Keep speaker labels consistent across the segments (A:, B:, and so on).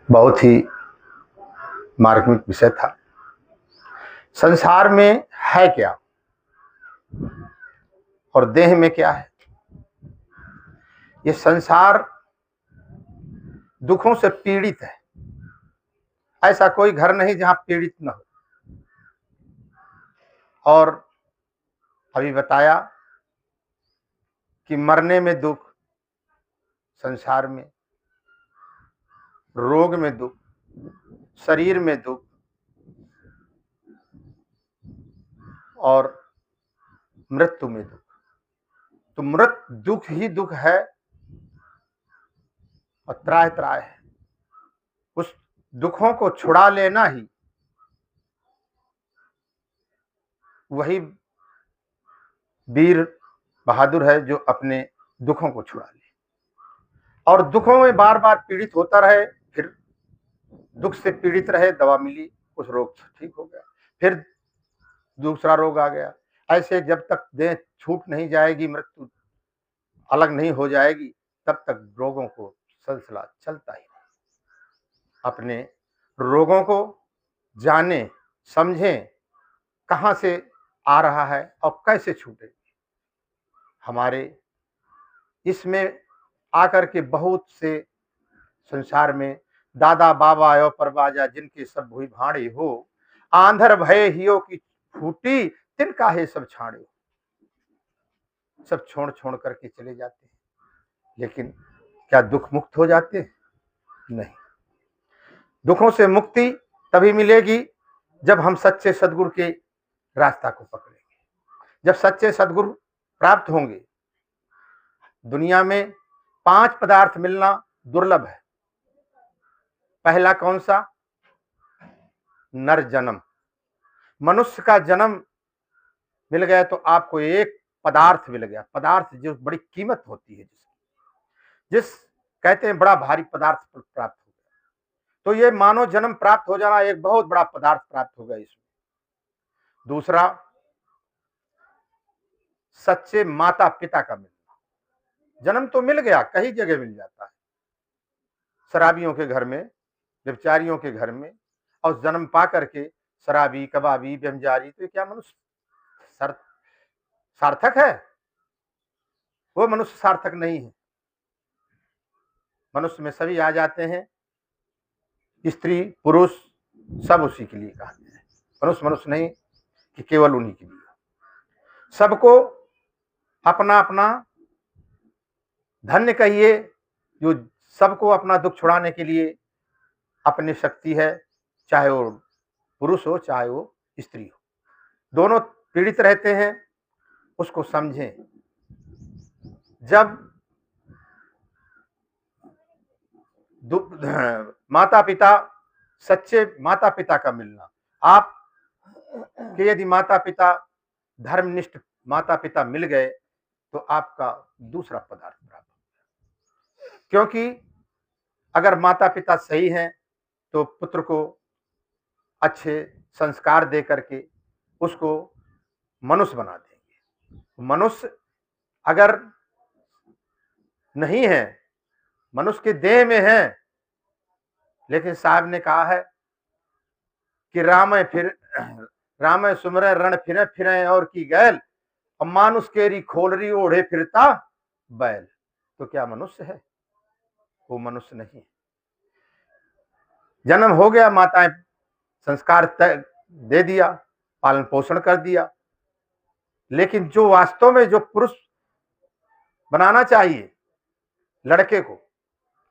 A: बहुत ही मार्मिक विषय था। संसार में है क्या और देह में क्या है। ये संसार दुखों से पीड़ित है। ऐसा कोई घर नहीं जहां पीड़ित न हो। और अभी बताया कि मरने में दुख, संसार में रोग में दुख, शरीर में दुख और मृत्यु में दुख। तो मृत दुख ही दुख है और त्राह त्राह है। उस दुखों को छुड़ा लेना ही वही वीर बहादुर है जो अपने दुखों को छुड़ा ले और दुखों में बार बार पीड़ित होता रहे। फिर दुख से पीड़ित रहे, दवा मिली, उस रोग ठीक हो गया, फिर दूसरा रोग आ गया। ऐसे जब तक देह छूट नहीं जाएगी, मृत्यु अलग नहीं हो जाएगी, तब तक रोगों को सिलसिला चलता ही। अपने रोगों को जाने समझें, कहां से आ रहा है और कैसे छूटे। हमारे इसमें आकर के बहुत से संसार में दादा बाबा आयो परवाजा, जिनके सब भुई भाड़े हो, आंधर भय हियो की फूटी, तिनका है सब छाड़े। सब छोड़ छोड़ करके चले जाते हैं, लेकिन क्या दुख मुक्त हो जाते हैं? नहीं। दुखों से मुक्ति तभी मिलेगी जब हम सच्चे सदगुरु के रास्ता को पकड़ेंगे। जब सच्चे सदगुरु प्राप्त होंगे। दुनिया में 5 पदार्थ मिलना दुर्लभ है। पहला कौन सा? नर जन्म। मनुष्य का जन्म मिल गया तो आपको एक पदार्थ मिल गया। पदार्थ जो बड़ी कीमत होती है, जिस कहते हैं बड़ा भारी पदार्थ प्राप्त हो गया। तो ये मानव जन्म प्राप्त हो जाना एक बहुत बड़ा पदार्थ प्राप्त हो गया इसमें। दूसरा, सच्चे माता पिता का मिलना। जन्म तो मिल गया, कई जगह मिल जाता है, शराबियों के घर में, व्यभिचारियों के घर में, और जन्म पा करके शराबी, कबाबी, व्यभिचारी, तो क्या मनुष्य सार्थक है? वो मनुष्य सार्थक नहीं है। मनुष्य में सभी आ जाते हैं, स्त्री पुरुष सब उसी के लिए कहते हैं। मनुष्य मनुष्य नहीं कि केवल उन्हीं के लिए। सबको अपना अपना धन्य कहिए, जो सबको अपना दुख छुड़ाने के लिए अपनी शक्ति है, चाहे वो पुरुष हो चाहे वो स्त्री हो, दोनों पीड़ित रहते हैं, उसको समझें। जब माता पिता, सच्चे माता पिता का मिलना, आप के यदि माता पिता धर्मनिष्ठ माता पिता मिल गए तो आपका दूसरा पदार्थ प्राप्त हो। क्योंकि अगर माता पिता सही हैं तो पुत्र को अच्छे संस्कार दे करके उसको मनुष्य बना देंगे। मनुष्य अगर नहीं है, मनुष्य के देह में है, लेकिन साहब ने कहा है कि राम सुमरे रण फिरे फिरे और की गैल, और मानुष केरी खोलरी ओढ़े फिरता बैल। तो क्या मनुष्य है? वो मनुष्य नहीं है। जन्म हो गया, माताएं संस्कार दे दिया, पालन पोषण कर दिया, लेकिन जो वास्तव में जो पुरुष बनाना चाहिए लड़के को,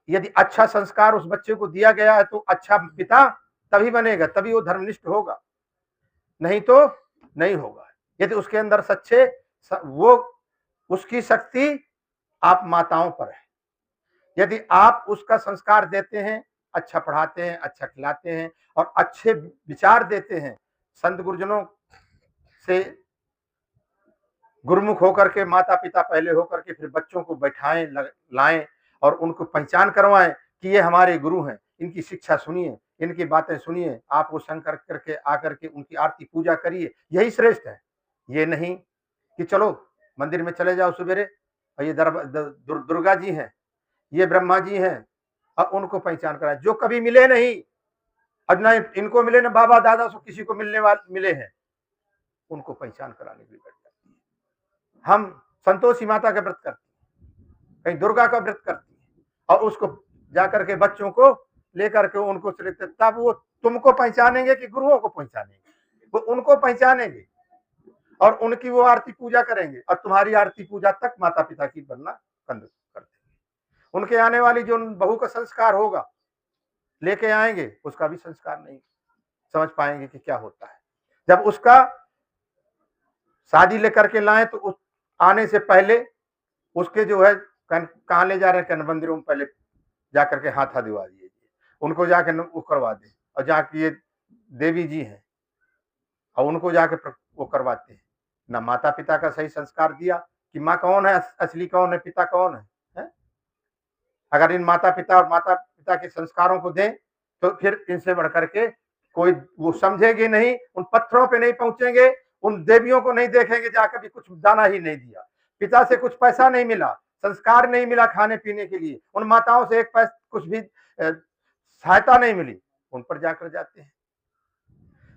A: यदि अच्छा संस्कार उस बच्चे को दिया गया है तो अच्छा पिता तभी बनेगा, तभी वो धर्मनिष्ठ होगा, नहीं तो नहीं होगा। यदि उसके अंदर सच्चे वो उसकी शक्ति आप माताओं पर है। यदि आप उसका संस्कार देते हैं, अच्छा पढ़ाते हैं, अच्छा खिलाते हैं और अच्छे विचार देते हैं, संत गुरुजनों से गुरुमुख होकर के, माता पिता पहले होकर के फिर बच्चों को बैठाएं, लाएं और उनको पहचान करवाएं कि ये हमारे गुरु हैं, इनकी शिक्षा सुनिए, इनकी बातें सुनिए, आप वो संग करके आकर के उनकी आरती पूजा करिए, यही श्रेष्ठ है। ये नहीं कि चलो मंदिर में चले जाओ सवेरे और ये दुर्गा जी हैं, ये ब्रह्मा जी हैं, अब उनको पहचान कराए, जो कभी मिले नहीं और न इनको मिले न बाबा दादा से किसी को मिलने वाले मिले हैं, उनको पहचान कराने के लिए बैठ जाती है। हम संतोषी माता का व्रत करते हैं, कहीं दुर्गा का व्रत करते हैं, और उसको जाकर के बच्चों को लेकर के उनको चलते, तब वो तुमको पहचानेंगे कि गुरुओं को पहचानेंगे? वो उनको पहचानेंगे और उनकी वो आरती पूजा करेंगे, और तुम्हारी आरती पूजा तक माता पिता की बनना बंद कर देंगे। उनके आने वाली जो बहू का संस्कार होगा लेके आएंगे, उसका भी संस्कार नहीं समझ पाएंगे कि क्या होता है। जब उसका शादी लेकर के लाए तो उस आने से पहले उसके जो है कहाँ ले जा रहे हैं, मंदिरों में पहले जाकर के हाथ दिवा दीजिए, उनको जाके वो करवा दे, और जाके ये देवी जी हैं और उनको जाके वो करवाते हैं। ना माता पिता का सही संस्कार दिया कि माँ कौन है, असली कौन है, पिता कौन है? अगर इन माता पिता और माता पिता के संस्कारों को दें तो फिर इनसे बढ़ करके कोई वो समझेंगे नहीं, उन पत्थरों पे नहीं पहुंचेंगे, उन देवियों को नहीं देखेंगे, जाकर भी कुछ दाना ही नहीं दिया, पिता से कुछ पैसा नहीं मिला, संस्कार नहीं मिला खाने पीने के लिए, उन माताओं से एक पैसा कुछ भी सहायता नहीं मिली, उन पर जाकर जाते हैं।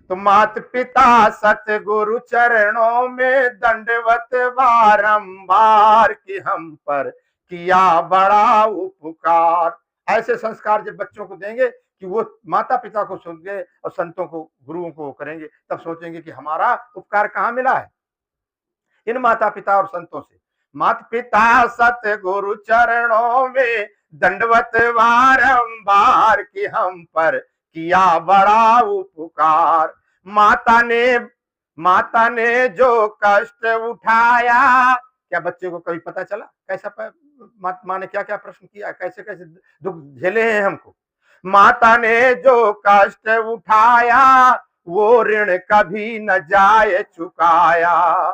A: तो मात पिता सतगुरु चरणों में दंडवत बारंबार कि हम पर किया बड़ा उपकार। ऐसे संस्कार जब बच्चों को देंगे कि वो माता पिता को सुनेंगे और संतों को गुरुओं को करेंगे, तब सोचेंगे कि हमारा उपकार कहाँ मिला है, इन माता पिता और संतों से। माता पिता सतगुरु चरणों में दंडवत बारंबार कि हम पर किया बड़ा उपकार। माता ने जो कष्ट उठाया, क्या बच्चे को कभी पता चला कैसा माँ ने क्या क्या प्रश्न किया, कैसे कैसे दुख झेले हैं हमको। माता ने जो कष्ट उठाया वो ऋण कभी न जाए चुकाया,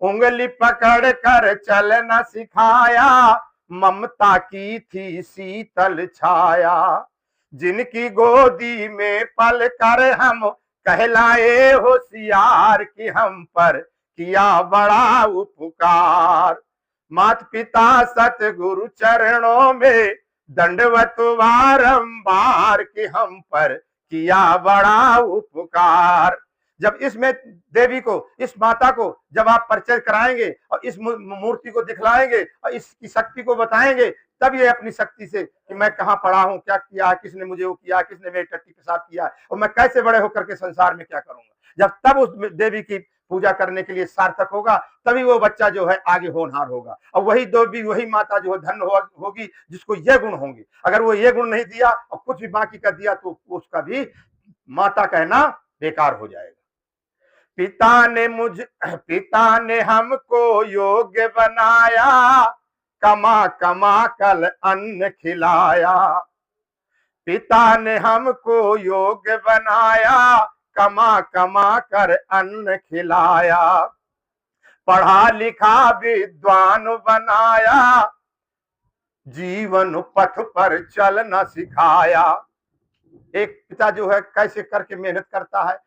A: उंगली पकड़ कर चलना सिखाया, ममता की थी शीतल छाया। जिनकी गोदी में पल कर हम कहलाए होशियार कि हम पर किया बड़ा उपकार। माता पिता सतगुरु चरणों में दंडवत बारंबार कि हम पर किया बड़ा उपकार। जब इसमें देवी को, इस माता को जब आप परिचय कराएंगे और इस मूर्ति को दिखलाएंगे और इसकी शक्ति को बताएंगे, तब ये अपनी शक्ति से कि मैं कहाँ पढ़ा हूँ, क्या किया, किसने मुझे वो किया, किसने मेरी टट्टी पेशाब किया और मैं कैसे बड़े होकर के संसार में क्या करूंगा। जब तब उस देवी की पूजा करने के लिए सार्थक होगा, तभी वो बच्चा जो है आगे होनहार होगा। और वही देवी, वही माता जो है धन होगी जिसको ये गुण होंगे। अगर वो ये गुण नहीं दिया और कुछ भी बाकी का दिया तो उसका भी माता कहना बेकार हो जाएगा। पिता ने हमको योग्य बनाया, कमा कमा कर अन्न खिलाया। पिता ने हमको योग्य बनाया, कमा कमा कर अन्न खिलाया। पढ़ा लिखा विद्वान बनाया, जीवन पथ पर चलना सिखाया। एक पिता जो है कैसे करके मेहनत करता है,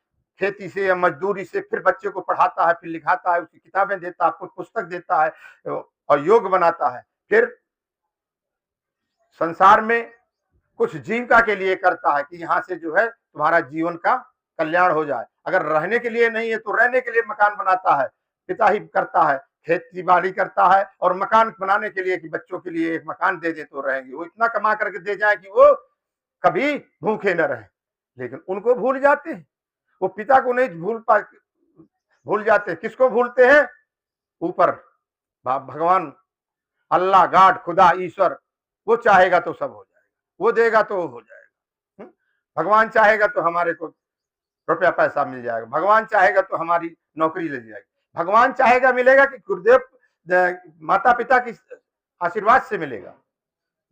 A: खेती से या मजदूरी से, फिर बच्चे को पढ़ाता है, फिर लिखाता है, उसकी किताबें देता है, कुछ पुस्तक देता है और योग बनाता है, फिर संसार में कुछ जीविका के लिए करता है कि यहाँ से जो है तुम्हारा जीवन का कल्याण हो जाए। अगर रहने के लिए नहीं है तो रहने के लिए मकान बनाता है, पिता ही करता है, खेती बाड़ी करता है और मकान बनाने के लिए कि बच्चों के लिए एक मकान दे दे तो रहेंगे। वो इतना कमा करके दे जाए कि वो कभी भूखे न रहे, लेकिन उनको भूल जाते हैं। वो पिता को नहीं भूल जाते। किसको भूलते हैं? ऊपर भगवान, अल्लाह, गॉड, खुदा, ईश्वर। वो चाहेगा तो सब हो जाएगा, वो देगा तो हो जाएगा। भगवान चाहेगा तो हमारे को रुपया पैसा मिल जाएगा, भगवान चाहेगा तो हमारी नौकरी लग जाएगी, भगवान चाहेगा मिलेगा कि गुरुदेव माता पिता की आशीर्वाद से मिलेगा।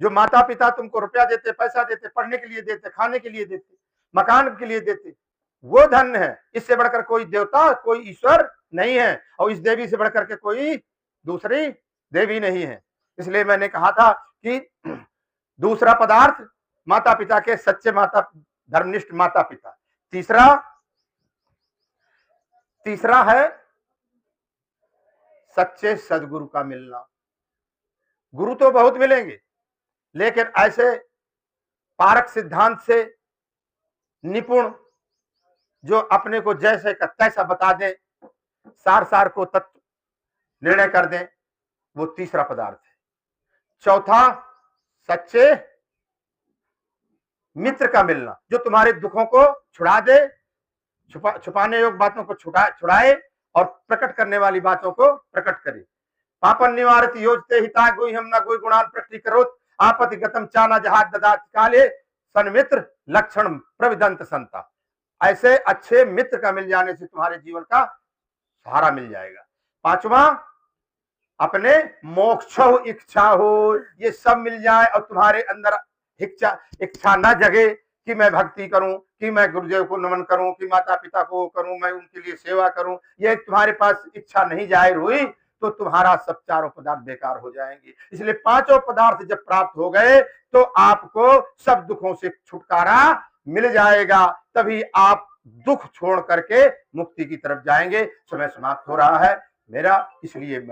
A: जो माता पिता तुमको रुपया देते, पैसा देते, पढ़ने के लिए देते, खाने के लिए देते, मकान के लिए देते, वो धन है। इससे बढ़कर कोई देवता, कोई ईश्वर नहीं है, और इस देवी से बढ़कर के कोई दूसरी देवी नहीं है। इसलिए मैंने कहा था कि दूसरा पदार्थ माता पिता के, सच्चे माता, धर्मनिष्ठ माता पिता। तीसरा है सच्चे सदगुरु का मिलना। गुरु तो बहुत मिलेंगे, लेकिन ऐसे पारक सिद्धांत से निपुण, जो अपने को जैसे का तैसा बता दे, सार सार को तत्व निर्णय कर दे, वो तीसरा पदार्थ है। चौथा, सच्चे मित्र का मिलना, जो तुम्हारे दुखों को छुड़ा दे, छुपाने योग्य बातों को छुड़ाए और प्रकट करने वाली बातों को प्रकट करे। पापन निवारित योजते हिता गुई हम न गुई गुणान प्रकटीकरोत आपत्ति गतम चाना जहाज ददात काले सन्मित्र लक्षण प्रविदंत संता। ऐसे अच्छे मित्र का मिल जाने से तुम्हारे जीवन का सहारा मिल जाएगा। पांचवा, अपने मोक्ष इच्छा हो, ये सब मिल जाए और तुम्हारे अंदर इच्छा न जगे कि मैं भक्ति करूं, कि मैं गुरुदेव को नमन करूं, कि माता पिता को करूं, मैं उनके लिए सेवा करूं, ये तुम्हारे पास इच्छा नहीं जाहिर हुई तो तुम्हारा सब चारों पदार्थ बेकार हो जाएंगे। इसलिए पांचों पदार्थ जब प्राप्त हो गए तो आपको सब दुखों से छुटकारा मिल जाएगा, तभी आप दुख छोड़ करके मुक्ति की तरफ जाएंगे। समय समाप्त हो रहा है मेरा, इसलिए मैं